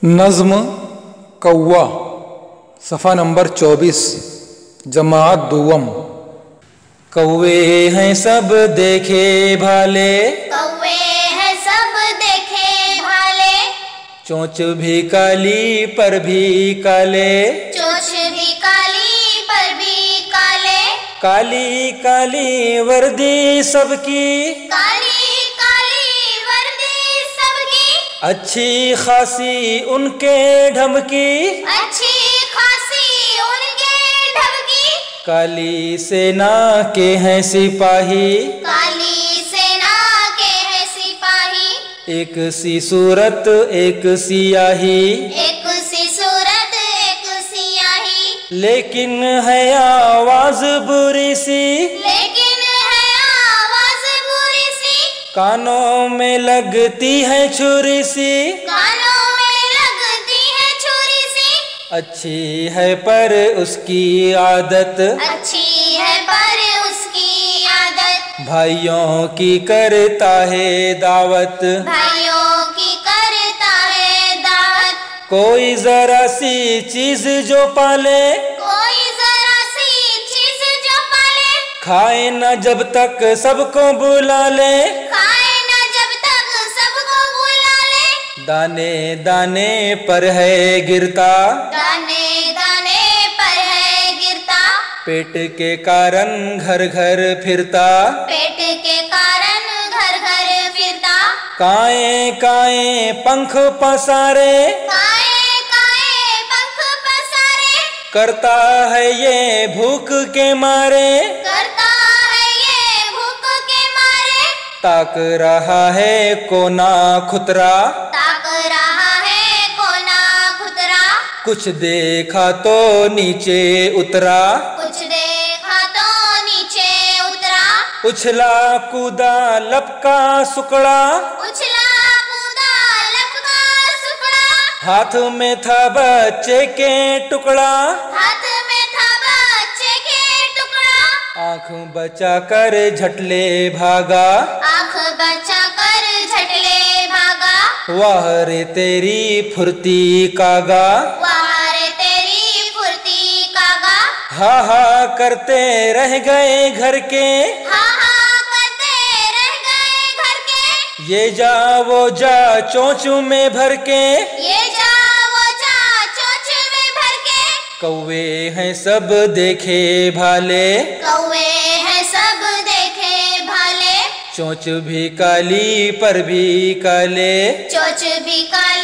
नज़्म कौवा सफ़ा नंबर 24 जमात दुवम। कौवे हैं सब देखे भाले, कौवे हैं सब देखे भाले, चोंच भी काली पर भी काले, चोंच भी काली पर भी काले, काली काली वर्दी सबकी, काली काली वर्दी सबकी, अच्छी खासी उनके ढमकी, अच्छी खासी उनके ढबकी, काली सेना के हैं सिपाही, काली सेना के हैं सिपाही, एक सी सूरत एक सियाही, एक सी सूरत एक सियाही, लेकिन है आवाज बुरी सी, लेकिन है आवाज बुरी सी, कानों में लगती है छुरी सी, कानों में लगती है छुरी सी, अच्छी है पर उसकी आदत, अच्छी है पर उसकी आदत, भाइयों की करता है दावत, भाइयों की करता है दावत, कोई जरा सी चीज जो पाले, कोई जरा सी चीज जो पाले, खाए न जब तक सबको बुला ले, खाए ना जब तक सबको बुला ले, दाने दाने पर है गिरता, दाने दाने पर है गिरता, पेट के कारण घर घर फिरता, पेट के कारण घर घर फिरता, काए काए पंख पसारे, काए काए पंख पसारे, करता है ये भूख के मारे, करता है ये भूख के मारे, ताक रहा है कोना खुतरा, ताक रहा है कोना खुतरा, कुछ देखा तो नीचे उतरा, कुछ देखा तो नीचे उतरा, उछला कूदा लपका सुकड़ा, उछला कूदा लपका सुकड़ा, हाथ में था बच्चे के टुकड़ा, हाथ में था बच्चे के टुकड़ा, आंख बचा कर झटले भागा, आँख बचा कर झटले भागा, वाह रे तेरी फुर्ती कागा, वार तेरी फुर्ती कागा, हा हा करते रह गए घर के, हा हा करते रह गए घर के, ये जा वो जा चोंच में भर के, ये जा वो जा चोंच में भर के, कौवे हैं सब देखे भाले, कौवे हैं सब देखे भाले, चोंच भी काली पर भी काले, चोंच भी काली